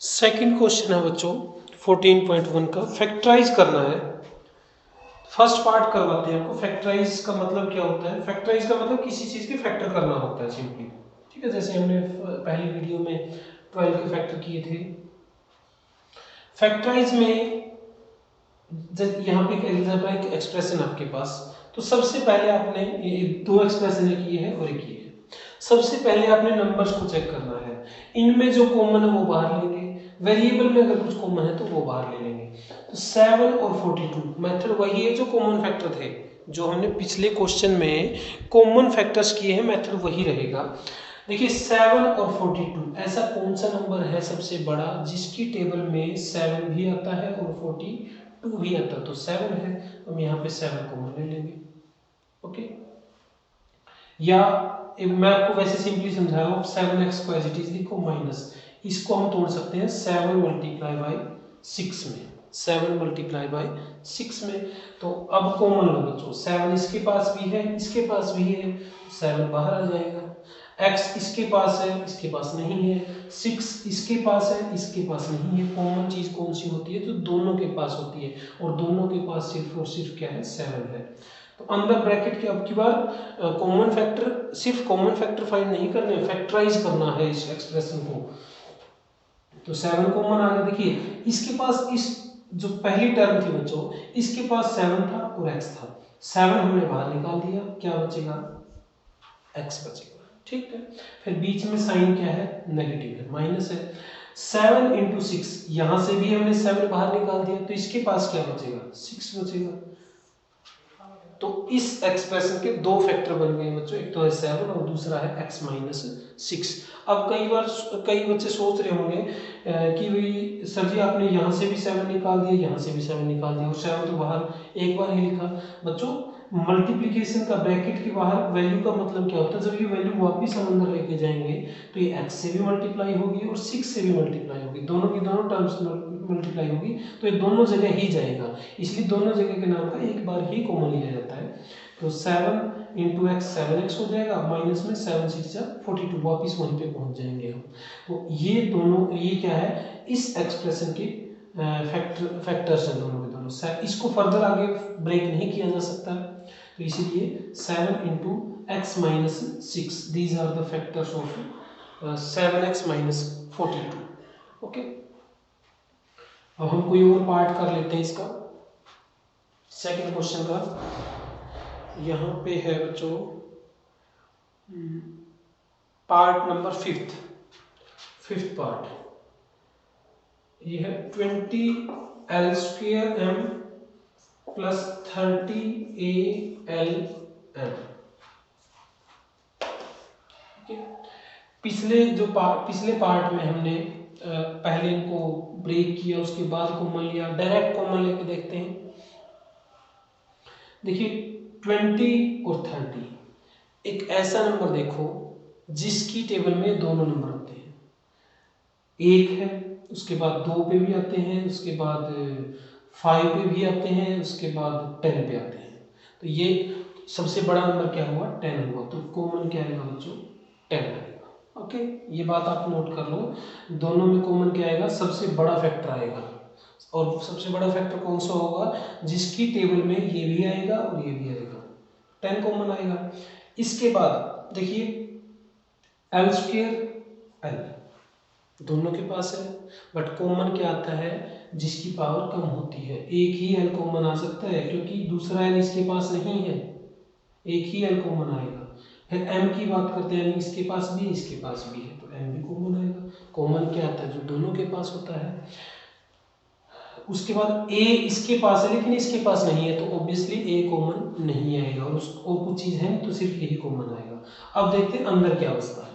Second question है बच्चों 14.1 का फैक्टराइज करना है। फर्स्ट पार्ट करवाते हैं आपको। फैक्टराइज का मतलब क्या होता है? फैक्टराइज का मतलब किसी चीज के फैक्टर करना होता है सिंपली। ठीक है, जैसे हमने पहली वीडियो में 12 के फैक्टर किए थे। फैक्टराइज में यहाँ पे एक एक्सप्रेशन आपके पास, तो सबसे पहले आपने ये दो एक्सप्रेशन किए हैं और एक ये है। सबसे पहले आपने नंबर्स को चेक करना है, इनमें जो कॉमन है वो बाहर लेंगे, वेरिएबल में अगर कुछ कॉमन है तो वो बाहर ले लेंगे। तो 7 और 42 मेथड वही है जो कॉमन फैक्टर थे, जो हमने पिछले क्वेश्चन में कॉमन फैक्टर्स किए हैं, मेथड वही रहेगा। देखिए 7 और 42 ऐसा कौन सा नंबर है सबसे बड़ा जिसकी टेबल में 7 भी आता है और 42 भी आता है? तो 7 है, हम यहाँ पे 7 कॉमन ले लेंगे। ओके, या मैं आपको वैसे सिंपली समझा रहा हूँ, 7x को एज इट इज लिखो माइनस, इसको हम तोड़ सकते हैं 7 मल्टीप्लाई बाई 6 में, 7 मल्टीप्लाई बाई 6 में। तो अब कॉमन लो बच्चों, 7 इसके पास भी है, इसके पास भी है, 7 बाहर आ जाएगा। x इसके पास है, इसके पास नहीं है, 6 इसके पास है, इसके पास नहीं है। कॉमन चीज कौन सी होती है? जो दोनों के पास होती है, और दोनों के पास सिर्फ और सिर्फ क्या है? 7 है। तो अंदर ब्रैकेट के अब की बार कॉमन फैक्टर, सिर्फ कॉमन फैक्टर फाइंड नहीं करने, फैक्टराइज करना है इस एक्सप्रेशन को। तो 7 कॉमन आ गया। देखिए इसके पास, इस जो पहली टर्म थी बच्चों, इसके पास 7 था और x था, 7 हमने बाहर निकाल दिया, क्या बचेगा? x बचेगा। ठीक है, फिर बीच में साइन क्या है? नेगेटिव है, माइनस है। 7 इंटू 6, यहां से भी हमने 7 बाहर निकाल दिया, तो इसके पास क्या बचेगा? 6 बचेगा। तो इस एक्सप्रेशन के दो फैक्टर बन गए बच्चों, एक तो है 7 और दूसरा है x माइनस 6। अब कई बच्चे सोच रहे होंगे कि भाई सर जी आपने यहाँ से भी 7 निकाल दिया, यहाँ से भी 7 निकाल दिया, और 7 तो बाहर एक बार ही लिखा। बच्चों मल्टीप्लिकेशन का ब्रैकेट के बाहर वैल्यू का मतलब क्या होता है? जब ये वैल्यू वापस हम अंदर लेके जाएंगे तो ये x से भी मल्टीप्लाई होगी और 6 से भी मल्टीप्लाई होगी, दोनों की दोनों टर्म्स मल्टीप्लाई होगी, तो ये दोनों जगह ही जाएगा, इसलिए दोनों जगह के नाम का एक बार ही कॉमन लिया जाता है। तो 7 इंटू एक्स 7x हो जाएगा, माइनस में 7 6 42, वापिस वहीं पे पहुंच जाएंगे हम। तो ये दोनों, ये क्या है? इस एक्सप्रेशन के फैक्टर्स हैं दोनों के दोनों। इसको फर्दर आगे ब्रेक नहीं किया जा सकता, तो इसीलिए 7 into x minus 6, these are the factors of 7x minus 42। Okay, अब हम कोई और पार्ट कर लेते हैं इसका, सेकंड क्वेश्चन का। यहाँ पे है बच्चों पार्ट नंबर फिफ्थ पार्ट, ये है 20l² m plus 30al m। पिछले पार्ट में हमने पहले इनको ब्रेक किया, उसके बाद कॉमन लिया, डायरेक्ट कॉमन लेके देखते हैं। देखिए 20 और 30, एक ऐसा नंबर देखो जिसकी टेबल में दोनों नंबर होते हैं, एक है, उसके बाद 2 पे भी आते हैं, उसके बाद 5 पे भी आते हैं, उसके बाद 10 पे आते हैं। तो ये सबसे बड़ा नंबर क्या हुआ? 10 हुआ, तो कॉमन क्या आएगा बच्चों? 10 आएगा। ओके, ये बात आप नोट कर लो, दोनों में कॉमन क्या आएगा? सबसे बड़ा फैक्टर आएगा। और सबसे बड़ा फैक्टर कौन सा होगा? जिसकी टेबल में ये भी आएगा और ये भी आएगा, 10 कॉमन आएगा। इसके बाद देखिए l² l दोनों के पास है, बट कॉमन क्या आता है? जिसकी पावर कम होती है, एक ही l कॉमन आ सकता है, क्योंकि दूसरा l इसके पास नहीं है, एक ही l कॉमन आएगा। फिर m की बात करते हैं, m इसके पास भी है, इसके पास भी है, तो m भी कॉमन आएगा। कॉमन क्या आता है? जो दोनों के पास होता है। उसके बाद a इसके पास है लेकिन इसके पास नहीं है, तो ऑब्वियसली a कॉमन नहीं आएगा, और कुछ चीज है तो सिर्फ यही कॉमन आएगा। अब देखते हैं अंदर क्या बचता है।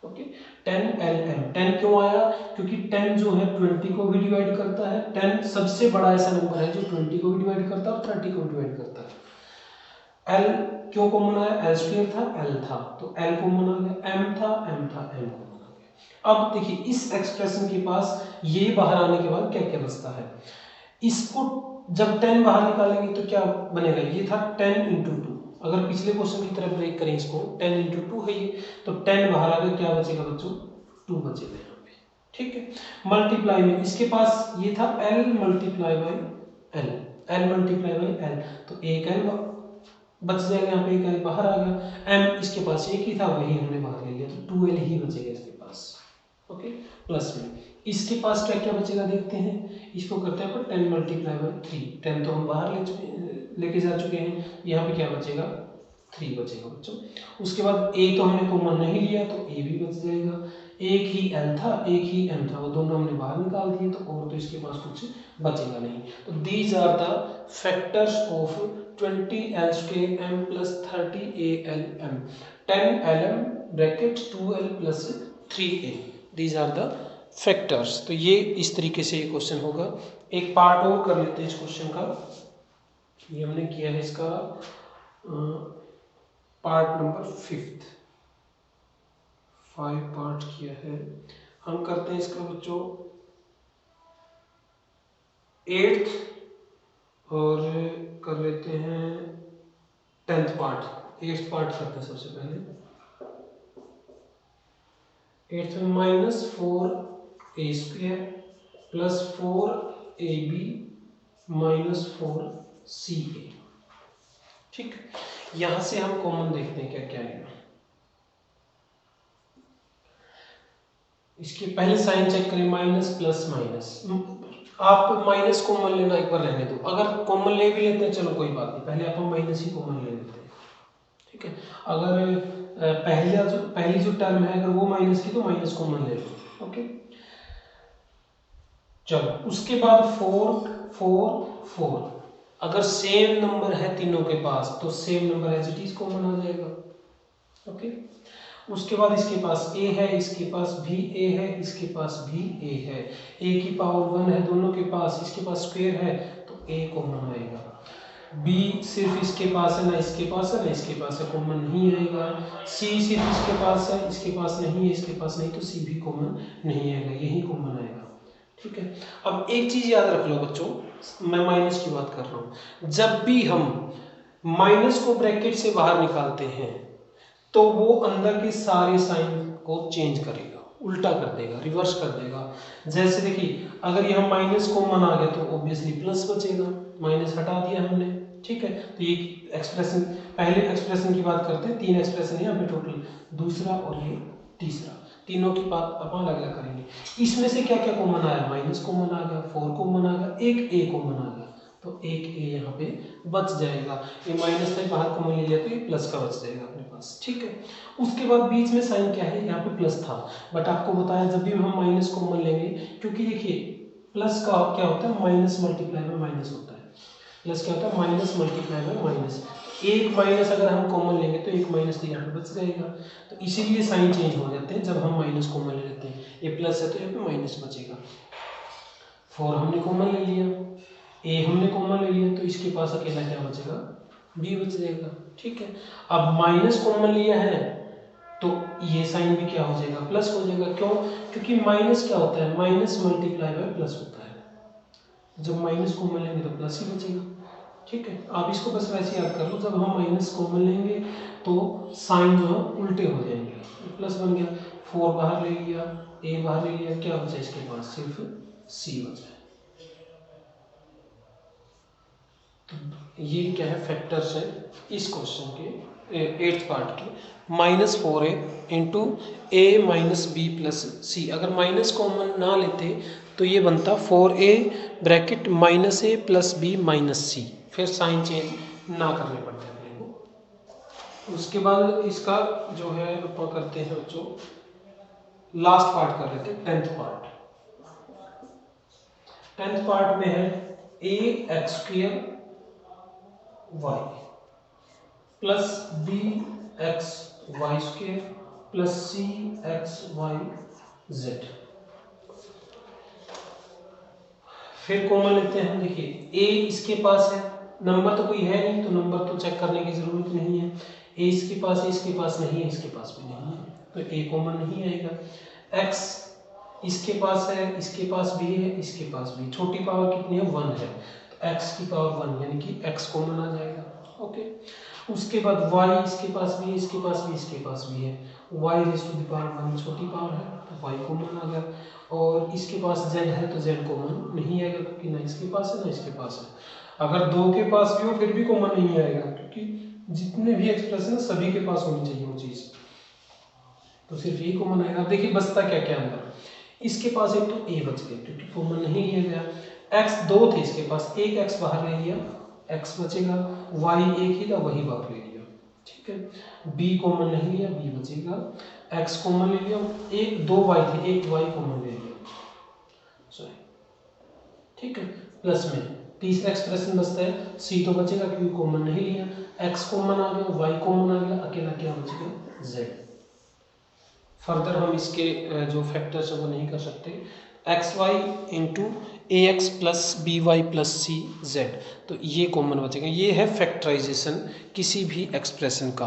ओके, 10lm, 10 क्यों आया? क्योंकि 10 जो है 20 को भी डिवाइड करता है, 10 सबसे बड़ा ऐसा नंबर है जो 20 को भी डिवाइड करता है और 30 को भी डिवाइड करता है। l क्यों कॉमन आया? l² था, l था, तो l कॉमन आ गया, m था, m था, m कॉमन आ गया। अब देखिए इस एक्सप्रेशन के पास ये बाहर आने के बाद क्या क्या बचता है? इसको जब 10 बाहर निकालेंगे तो क्या बनेगा? ये था 10 इंटू 2, अगर पिछले क्वेश्चन की तरफ ब्रेक करें इसको, 10 इंटू 2 है ये, तो 10 बाहर आ गया, क्या बचेगा बच्चों? 2 बचेगा यहाँ पे। ठीक है। मल्टीप्लाई में इसके पास ये था l multiply by L, l multiply by L, तो एक l बच जाएगा, यहाँ पे एक l बाहर आ गया। m इसके पास एक ही था, वही हमने बाहर ले लिया, तो 2l ही बचेगा इसके पास। ओके, प्लस में इसके पास क्या क्या बचेगा देखते हैं। इसको करते हैं अपन 10 मल्टीप्लाई बाई 3, 10 तो हम बाहर लेके जा चुके हैं, यहाँ पे क्या बचेगा 3 बचेगा बच्चों। उसके बाद a तो हमने कॉमन नहीं लिया तो a भी बच जाएगा। एक ही l था, एक ही m था, वो दोनों हमने बाहर निकाल दिए, तो और तो इसके पास कुछ बचेगा नहीं। तो these are the factors of 20l square m plus 30alm, 10lm bracket 2l plus 3a, these are the factors. तो ये इस तरीके से ये क्वेश्चन होगा। एक पार्ट और कर लेते हैं इस क्वेश्चन का, ये हमने किया है इसका पार्ट नंबर 5 पार्ट किया है। हम करते हैं इसका बच्चों 8th और कर लेते हैं 10th पार्ट। 8th पार्ट करते हैं सबसे पहले। 8th में -4a square plus 4ab minus 4ca। ठीक, यहां से हम कॉमन देखते हैं क्या क्या आएगा। इसके पहले साइन चेक करें, माइनस प्लस माइनस। आप माइनस कॉमन लेना एक बार रहने दो, अगर कॉमन ले भी लेते हैं चलो कोई बात नहीं, पहले आप माइनस ही कॉमन ले लेते हैं। ठीक है, अगर पहली जो टर्म है अगर वो माइनस की तो माइनस कॉमन ले लो। ओके, चलो उसके बाद 4 4 4, अगर सेम नंबर है तीनों के पास तो same number as it is common आ जाएगा। ओके, उसके बाद इसके पास a है, इसके पास भी a है, इसके पास भी a है, a की पावर 1 है दोनों के पास, इसके पास स्क्वायर है तो a कॉमन आएगा। b सिर्फ इसके पास है, ना इसके पास है ना इसके पास है, कॉमन नहीं आएगा। c सिर्फ इसके पास है, इसके पास नहीं है, इसके पास नहीं, तो c भी कॉमन नहीं आएगा, यही कॉमन आएगा। ठीक है, अब एक चीज याद रख लो बच्चों, मैं माइनस की बात कर रहा हूं, जब भी हम माइनस को ब्रैकेट से बाहर निकालते हैं तो वो अंदर के सारे साइन को चेंज करेगा, उल्टा कर देगा, रिवर्स कर देगा। जैसे देखिए, अगर यहाँ माइनस कॉमन आ गया तो ऑब्वियसली प्लस बचेगा, माइनस हटा दिया हमने। ठीक है, तो ये एक्सप्रेशन, पहले एक्सप्रेशन की बात करते हैं, 3 एक्सप्रेशन है यहाँ पे टोटल, दूसरा और ये तीसरा, तीनों की बात अपन अलग अलग करेंगे। इसमें से क्या क्या कॉमन आया, माइनस कॉमन आ गया, 4 कॉमन आ गया, एक a कॉमन आ गया, तो एक a यहाँ पे बच जाएगा। ये माइनस से बाहर कॉमन ले लिया तो ये प्लस का बच जाएगा अपने पास। ठीक है, उसके बाद बीच में साइन क्या है, यहाँ पे प्लस था, बट आपको बताया जब भी हम माइनस कॉमन लेंगे, क्योंकि देखिए प्लस का क्या होता है, माइनस मल्टीप्लाई में माइनस होता है, प्लस क्या होता है, माइनस मल्टीप्लाई में माइनस। एक माइनस अगर हम कॉमन लेंगे तो एक माइनस तो यहाँ पे बच जाएगा, तो इसीलिए साइन चेंज हो जाते हैं जब हम माइनस कॉमन ले लेते हैं। ये प्लस है तो यहाँ पे माइनस बचेगा। 4 हमने कॉमन ले लिया, a हमने कॉमन ले लिया, तो इसके पास अकेला क्या बचेगा, b बच जाएगा। ठीक है, अब माइनस कॉमन लिया है तो ये साइन भी क्या हो जाएगा, प्लस हो जाएगा। क्यों, क्योंकि माइनस क्या होता है, माइनस मल्टीप्लाई बाय प्लस होता है, जब माइनस कॉमन लेंगे तो प्लस ही बचेगा। ठीक है, आप इसको बस वैसे याद कर लो, जब हम माइनस कॉमन लेंगे तो साइन जो है उल्टे हो जाएंगे, प्लस बन गया, 4 बाहर ले लिया, a बाहर ले लिया, क्या बचा इसके पास, सिर्फ c बचा। तो ये क्या है, फैक्टर्स है इस क्वेश्चन के 8th पार्ट के, -4a into a minus B plus C. अगर माइनस कॉमन ना लेते तो ये बनता 4a bracket -a plus b minus C, फिर साइन चेंज ना करने पड़ते अपने को। उसके बाद इसका जो है अपन करते हैं बच्चों, लास्ट पार्ट कर लेते हैं 10th पार्ट। 10th पार्ट में है ax² y plus bxy² plus cxyz। फिर कॉमन लेते हैं, देखिए a इसके पास है, नंबर तो कोई है नहीं तो नंबर तो चेक करने की जरूरत नहीं है, a इसके पास है, इसके पास नहीं है, इसके पास भी नहीं है, तो a कॉमन नहीं आएगा। x इसके पास है, इसके पास भी है, इसके पास भी, छोटी पावर कितनी है, 1 है, तो x की पावर 1 यानी कि x कॉमन आ जाएगा। ओके, उसके बाद y इसके पास भी है, इसके पास भी, इसके पास भी है, y raise to the power 1 छोटी पावर है तो वाई कॉमन आ गया, और इसके पास जेड है तो जेड कॉमन नहीं आएगा क्योंकि ना इसके पास है ना इसके पास है। अगर दो के पास भी हो फिर भी कॉमन नहीं आएगा, क्योंकि जितने भी एक्सप्रेशन है सभी के पास होनी चाहिए वो चीज़, तो सिर्फ ये कॉमन आएगा। अब देखिए बचता क्या क्या अंदर, इसके पास एक तो ए बच गया क्योंकि कॉमन नहीं लिया गया, एक्स दो थे इसके पास, एक एक्स बाहर ले लिया, एक्स बचेगा, वाई एक ही था वही बाहर ले लिया, ठीक है। बी कॉमन नहीं लिया, बी बचेगा, एक्स कॉमन ले लिया, एक दो वाई थे, एक वाई कॉमन ले लिया, सॉरी, ठीक है। प्लस में तीसरा एक्सप्रेशन बचता है, सी तो बचेगा क्योंकि कॉमन नहीं लिया, एक्स कॉमन आ गया, वाई कॉमन आ गया, अकेला क्या बचेगा, जेड। फर्दर हम इसके जो फैक्टर्स है वो नहीं कर सकते, X Y into A X plus B Y plus C Z, तो ये कॉमन बचेगा। ये है फैक्टराइजेशन किसी भी एक्सप्रेशन का।